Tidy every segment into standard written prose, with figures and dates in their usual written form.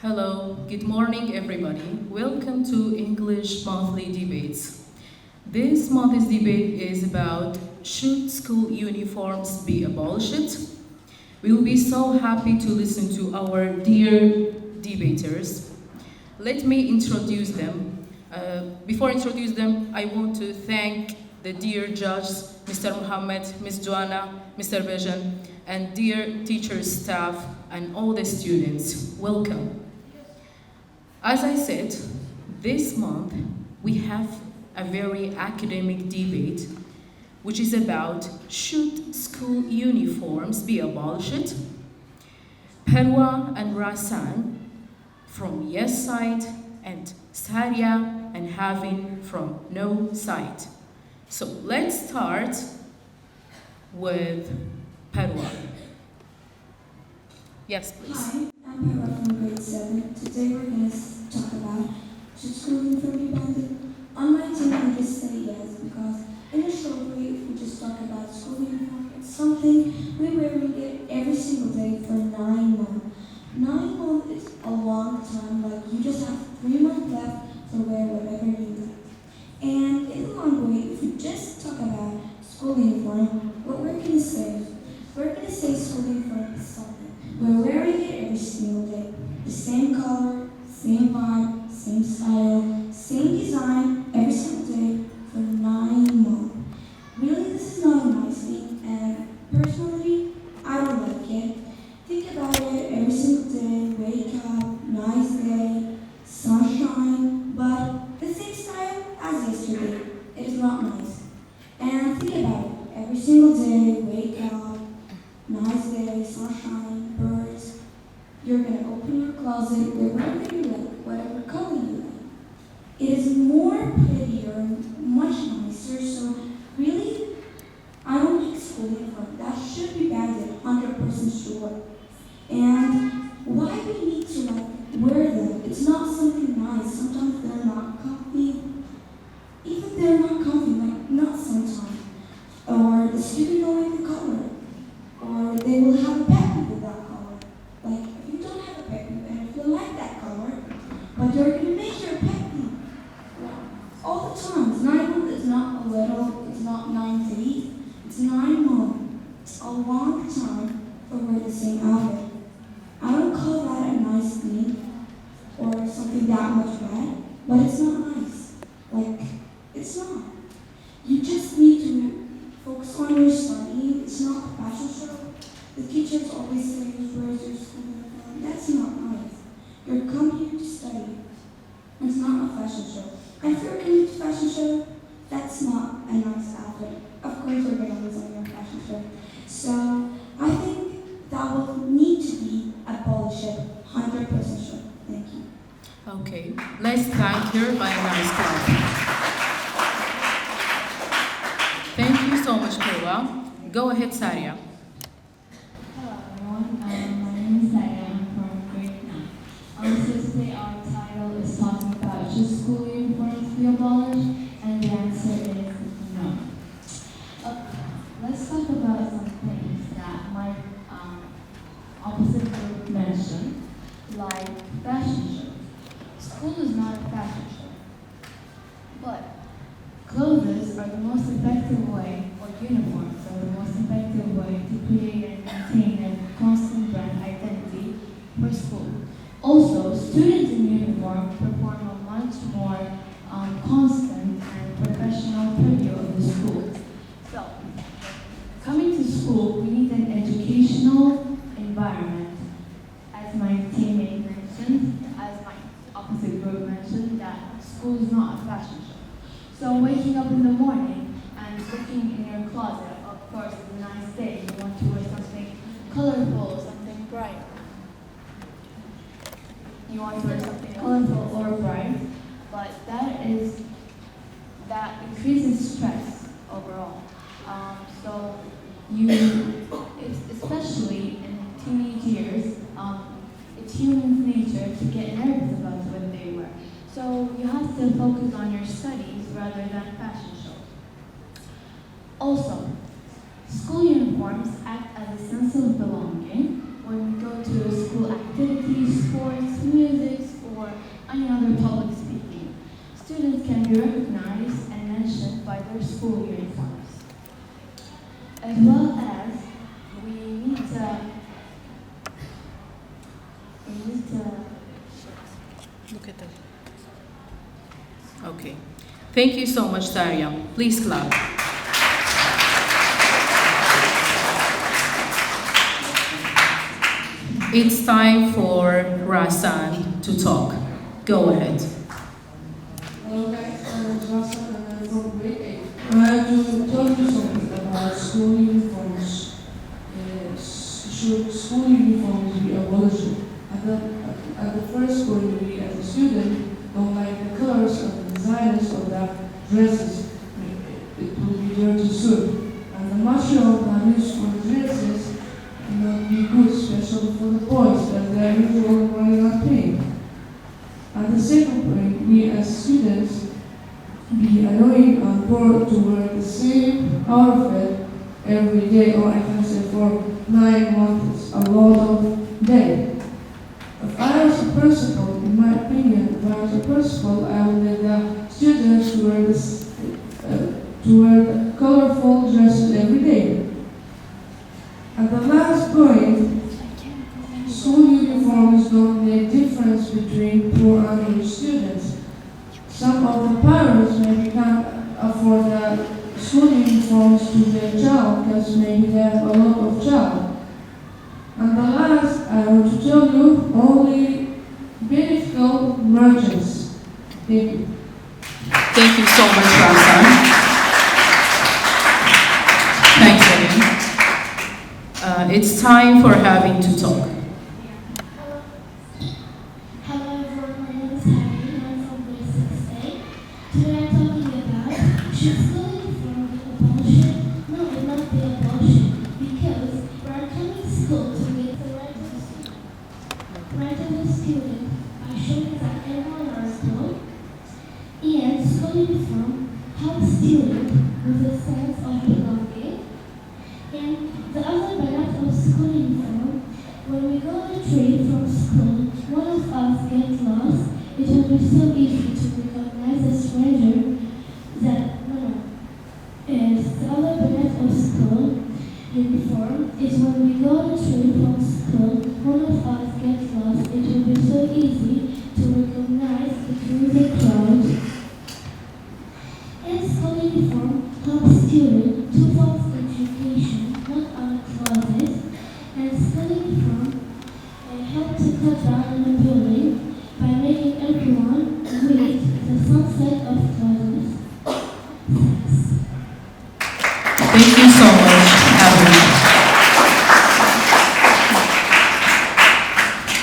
Hello, good morning everybody. Welcome to English Monthly Debates. This month's debate is about should school uniforms be abolished? We will be so happy to listen to our dear debaters. Let me introduce them. Before I introduce them, I want to thank the dear judges, Mr. Mohammed, Ms. Joanna, Mr. Bejan, and dear teachers, staff, and all the students. Welcome. As I said, this month we have a very academic debate which is about should school uniforms be abolished? Parwa and Rasan from yes side and Sarya and Havin from no side. So let's start with Parwa. Yes, please. Hi, I'm Parwa from grade 7. Today we're going to talk about should school uniform be banned? On my team, I just say yes because in a short way, if we just talk about school uniform, it's something we're wearing it every single day for 9 months. 9 months is a long time, like you just have 3 months left to wear whatever you like. And in the long way, if we just talk about school uniform, what we're going to say, school uniform is something. We're wearing it every single day. The same color, same vibe, same style, same design, every single day for 9 months. Really, this is not a nice thing, and personally, I don't like it. Think about it every single day, wake up, nice day, sunshine, but the same style as yesterday. It is not nice. And think about it, every single day, wake up, nice day, sunshine, birds. You're going to open your closet, wear whatever you like, whatever color you like. It is more prettier, much nicer, so really, I don't like school uniform. That should be banned, 100% sure. And why we need to wear them? It's not something nice. Sometimes they're not comfy. Even they're not comfy, not sometimes. Or the student don't like the color. Or they will have a pet peeve with that color. Like, if you don't have a pet peeve, and if you like that color, but you're going to make your pet peeve. All the time. It's 9 months, it's not a little, it's not 9 days. It's 9 months. It's a long time for wearing the same outfit. I don't call that a nice thing or something that much bad, but it's not nice. Like, it's not. You just need to focus on your studying. It's not a fashion show. The teachers always say, where's your school uniform? That's not nice. You're come here to study. It's not a fashion show. And if you're coming to fashion show, that's not a nice outfit. Of course you're going to lose on your fashion show. So I think that will need to be abolished, 100% sure. Thank you. Okay, let's thank her by a nice clap. Thank you so much, Parwa. Go ahead, Sarya. Hello everyone, my name is Sarya. I'm from grade 9. So today our title is talking about should school uniforms be abolished, and the answer is no. Let's talk about some things that my opposite group mentioned, like fashion shows. School is not a fashion show, but clothes are the most effective way, or uniforms are the most effective way to create and maintain a constant brand identity for school. Also, students in uniform perform a much more constant and professional preview of the school. So, coming to school, we need an educational environment. As my teammate mentioned, as my opposite group mentioned, that school is not a fashion show. So waking up in the morning and looking in your closet, of course, it's a nice day. You want to wear something colorful, something bright. You want to wear something colorful or bright, but that increases stress overall. So especially in teenage years, it's human nature to get nervous about what they wear. So you have to focus on your studies rather than fashion shows. Also, school uniforms act as a sense of belonging when we go to school activities, sports, music, or any other public speaking. Students can be recognized and mentioned by their school uniforms. As well as we need to look at them. Okay. Thank you so much, Sarya. Please clap. It's time for Rasan to talk. Go ahead. Hello guys, my name is Rasan and I'm from grade 8. I have to tell you something about school uniforms. Should school uniforms be abolished? At the first point, we as a student don't like the colors of the designs of the dresses. It will be dirty soon. And the material that is for dresses will not be good, especially for the boys, as they are usually wearing a pink. At the second point, we as students be annoying and bored to wear the same outfit every day, or I can say for 9 months, a lot of days. If I was a principal, in my opinion, if I was a principal, I would let the students to wear the colorful dresses every day. At the last point, school uniforms don't make difference between poor and rich students. Some of the parents maybe can't afford the school uniforms to their child because maybe they have a lot of child. And the last, I want to tell you, only beneficial merchants. Thank you. Thank you so much, Rasan. Thanks, Erin. It's time for Havin to talk. Hello everyone, my name is Harry, I'm from grade 6A. Today I'm talking about, should school uniform be abolished? No, it will not be abolished, because we are coming to school to get the right of the student by showing that everyone are equal, and school uniform helps students with a sense of belonging. And the other benefit of school uniform, when we go on a trip from school, one of us gets lost, it will be so easy to recognize a stranger that, and the other benefit of school uniform is when we go on a trip from school, one of us gets lost, it will be so easy to recognize between the crowd. And school uniform helps students to focus education, not on clothes, and school uniform help to cut down on the building by making everyone read the sunset of clothes. Thanks. Thank you so much, Havin.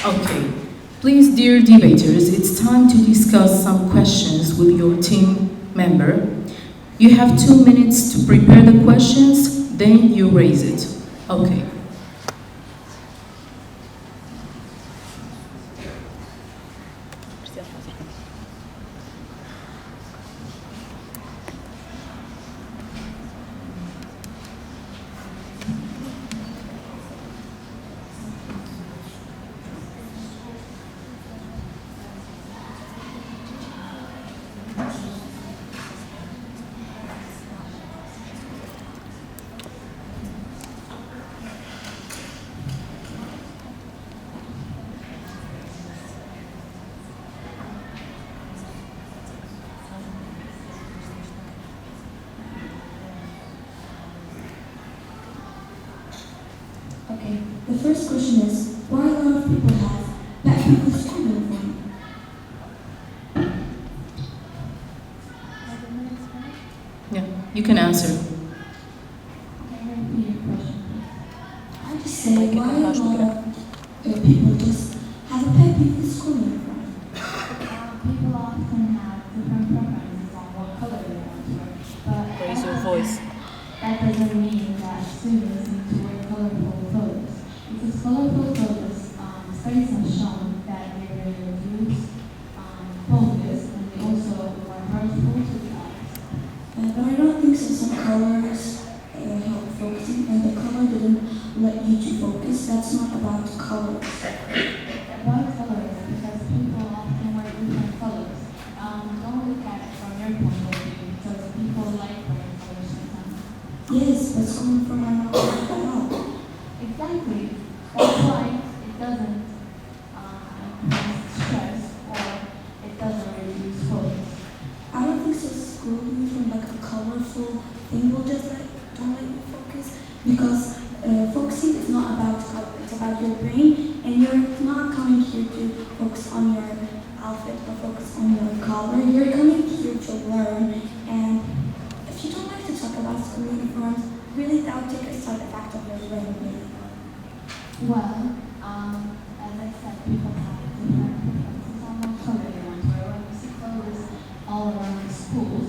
Okay. Please, dear debaters, it's time to discuss some questions with your team member. You have 2 minutes to prepare the questions, then you raise it. Okay. Okay, the first question is, why a lot of people have bad people school uniform? Yeah, you can answer. I just say, why a lot of people just have a pet peeve with school uniform? People often have different preferences on what color they want to wear, but Raise your voice. that doesn't mean that students need to wear colorful clothes. Because colorful clothes, studies have shown that they really reduce focus and they also are hurtful to the eyes. But I don't think so. Some colors help focusing, and the color didn't let you to focus. That's not about colors. About colors, because people often thing will just don't let you focus, because focusing is not about color, it's about your brain, and you're not coming here to focus on your outfit or focus on your color. You're coming here to learn, and if you don't like to talk about school uniforms, really that would take a side effect of your learning. Well, as I said, people have different preferences on what color they want to wear. When you see clothes all around the schools,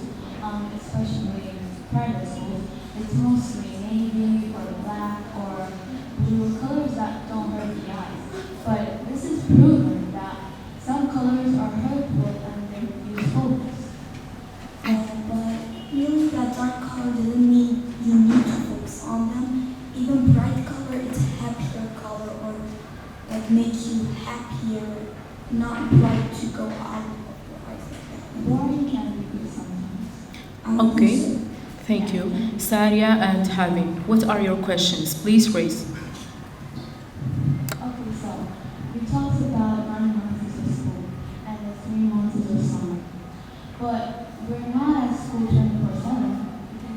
especially in private schools, it's mostly navy or black or blue colors that don't hurt the eyes. But this is proven that some colors are hurtful and they reduce focus. But really that dark color doesn't mean you need to focus on them. Even bright color is happier color, or like make you happier, not bright to go out of your eyes. Boring can be good sometimes. Okay, thank you. Sarya and Havin, what are your questions? Please raise. Okay, so we talked about 9 months of school and the 3 months of summer. But we're not at school 24/7. We can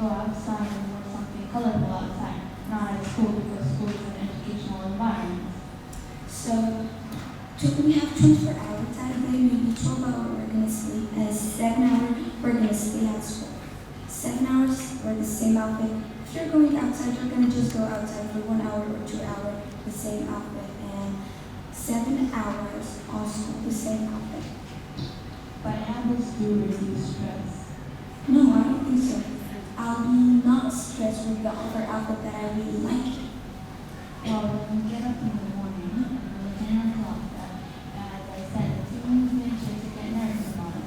go outside and do something colorful outside, not at school, because school is an educational environment. So we have 24 hours out of day, maybe 12 hours we're going to sleep, and 7 hours we're going to stay at school. 7 hours wear the same outfit. If you're going outside, you're going to just go outside for 1 hour or 2 hours, the same outfit, and 7 hours on school, the same outfit. But habits do reduce stress. No, I don't think so. I'll be not stressed with the other outfit that I really like. Well, when you get up in the morning and you look at your clock, as I said, it's even nature to get nervous about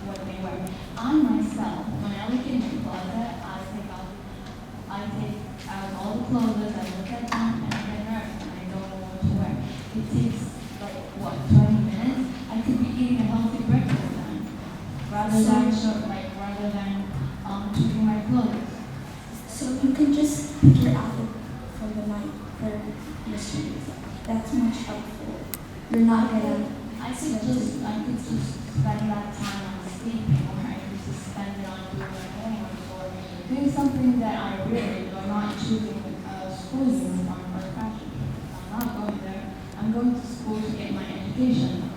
what they wear. I myself, when I look in my closet, I take out all the clothes, I look at them, and I get nervous, and I don't know what to wear. It takes, 20 minutes? I could be eating a healthy breakfast then, rather than choosing my clothes. So you can just pick your outfit for the night for your students. That's much helpful. You're not gonna. I could just spend that time on sleeping, or I could just spend it on doing my homework or doing something that I really do. I'm not choosing a school uniform or fashion. I'm not going there. I'm going to school to get my education.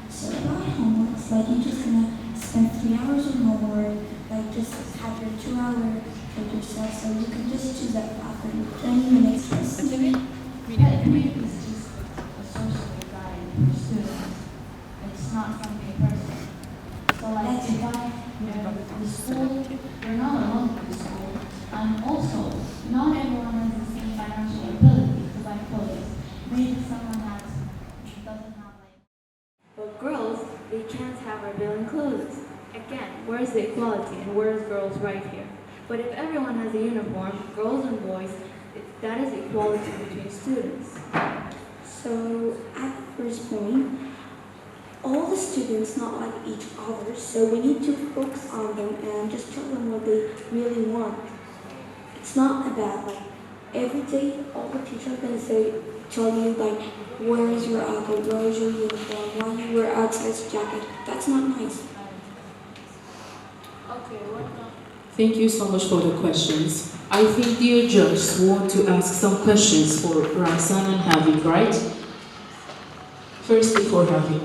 So about homework, it's like you're just gonna spend 3 hours of homework, like just have your 2 hours for yourself, so you can just choose that outfit with 20 minutes for sleeping. Academic is just a social guide for students. It's not something personal. So like if the school, you're not alone in the school. And also, not everyone has the same financial ability to buy clothes. Maybe someone doesn't have But girls, they can't have revealing clothes. Again, where's the equality and where's girls' right here? But if everyone has a uniform, girls and boys, that is equality between students. So at the first point, all the students not like each other, so we need to focus on them and just tell them what they really want. It's not about every day all the teachers are gonna tell you where is your outfit, where is your uniform, why you wear outside jacket. That's not nice. Okay, what now? Thank you so much for the questions. I think dear judges want to ask some questions for Rasan and Havin, right? Firstly for Havin.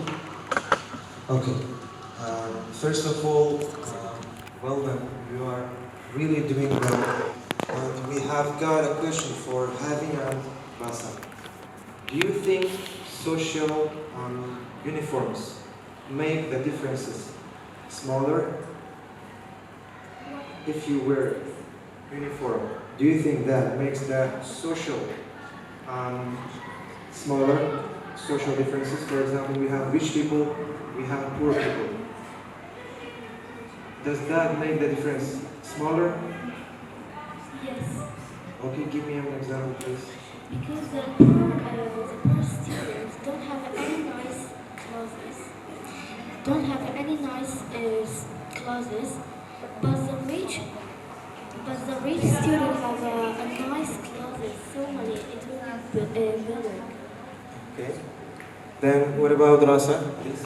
Okay. First of all, well done. You are really doing well. And we have got a question for Havin and Rasan. Do you think social uniforms make the differences smaller? If you wear uniform, do you think that makes the social smaller social differences? For example, we have rich people, we have poor people. Does that make the difference smaller? Yes, Okay, give me an example, please. because the poor students don't have any nice clothes. But the rich student have a nice clothes, so many, it will be better. Okay. Then what about Rasa, please?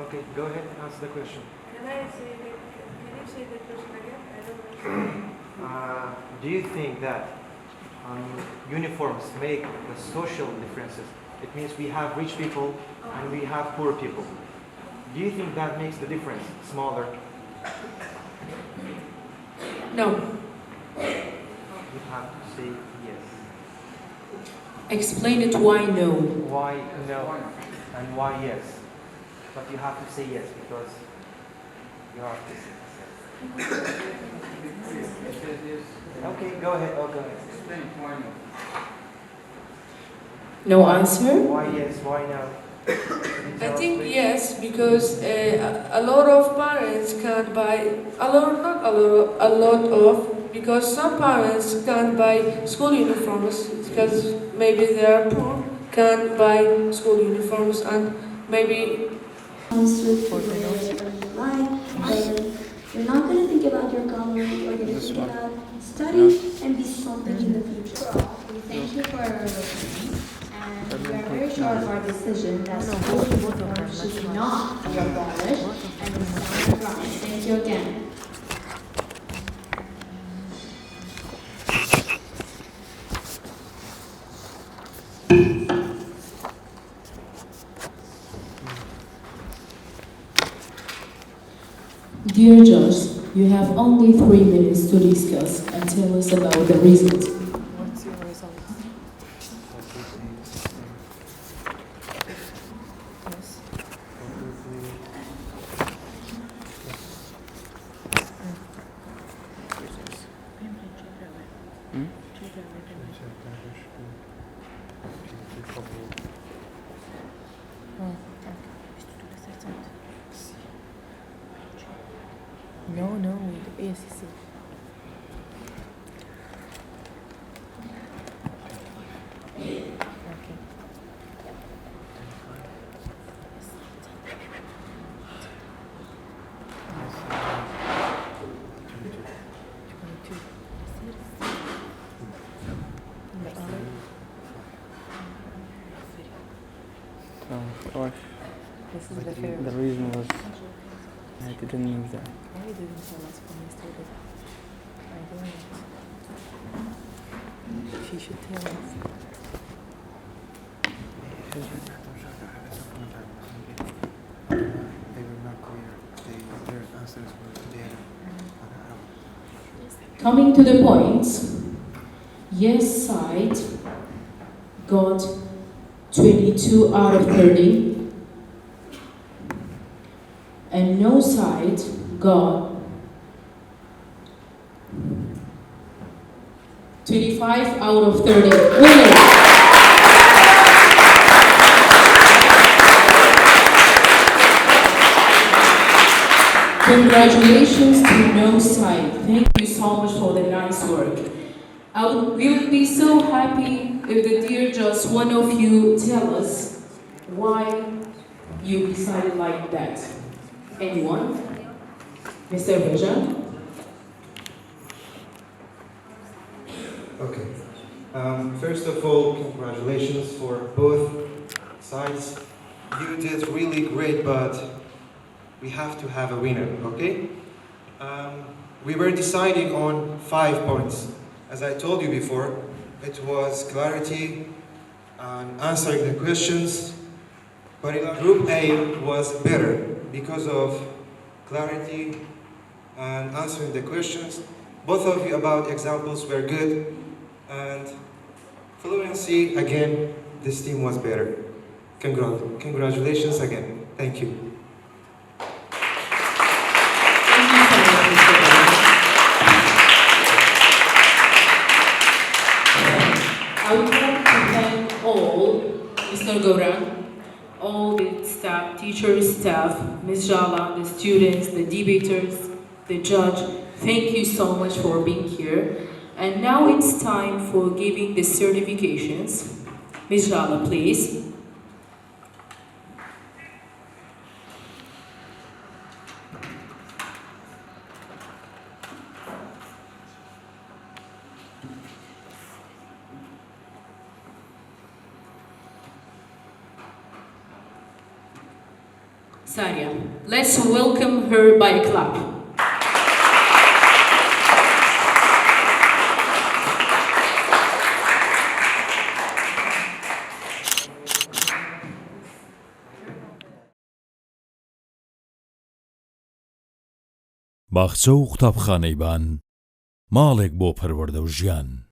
Okay, go ahead and answer the question. Can you say the question again? I don't understand. Do you think that uniforms make the social differences? It means we have rich people and we have poor people. Do you think that makes the difference smaller? No. You have to say yes. Explain it why no. Why no and why yes? But you have to say yes because you have to say yes. Okay, go ahead. Oh, go ahead. Explain why no. No answer? Why yes? Why no? I think yes, because a lot of parents can't buy because some parents can't buy school uniforms because maybe they are poor, can't buy school uniforms, and maybe you're not going to think about your color, you're going to think about study and be something in the future. Thank you for your listening, and we are very sure of our decision that school uniforms should not be abolished, and we stand right. Thank you again. Dear Judge, you have only 3 minutes to discuss and tell us about the reasons. What's your result? Yes. No, the ASCC. Okay. Of course. This is the fair. The reason was I didn't know that. Why you didn't tell us when we started? I don't know. She should tell us. They were not clear. Their answers were there. Coming to the point, yes side got 22 out of 30, and no side got 25 out of 30. Winner! Congratulations to no side. Thank you so much for the nice work. We would be so happy if the dear judge, one of you, tell us why you decided like that. Anyone? Mr. Rajan? Okay. First of all, congratulations for both sides. You did really great, but we have to have a winner, okay? We were deciding on 5 points. As I told you before, it was clarity and answering the questions, but in Group A was better because of clarity and answering the questions. Both of you about examples were good, and fluency, again, this team was better. Congratulations again. Thank you. I would like to thank all, Mr. Goran, all the staff, teachers, staff, Ms. ژاڵە, the students, the debaters, the judge. Thank you so much for being here. And now it's time for giving the certifications. Ms. ژاڵە, please. Sarya. Let's welcome her by a clap. باخچە و قوتابخانەی بان ماڵێک بۆ پەروەردە و ژیان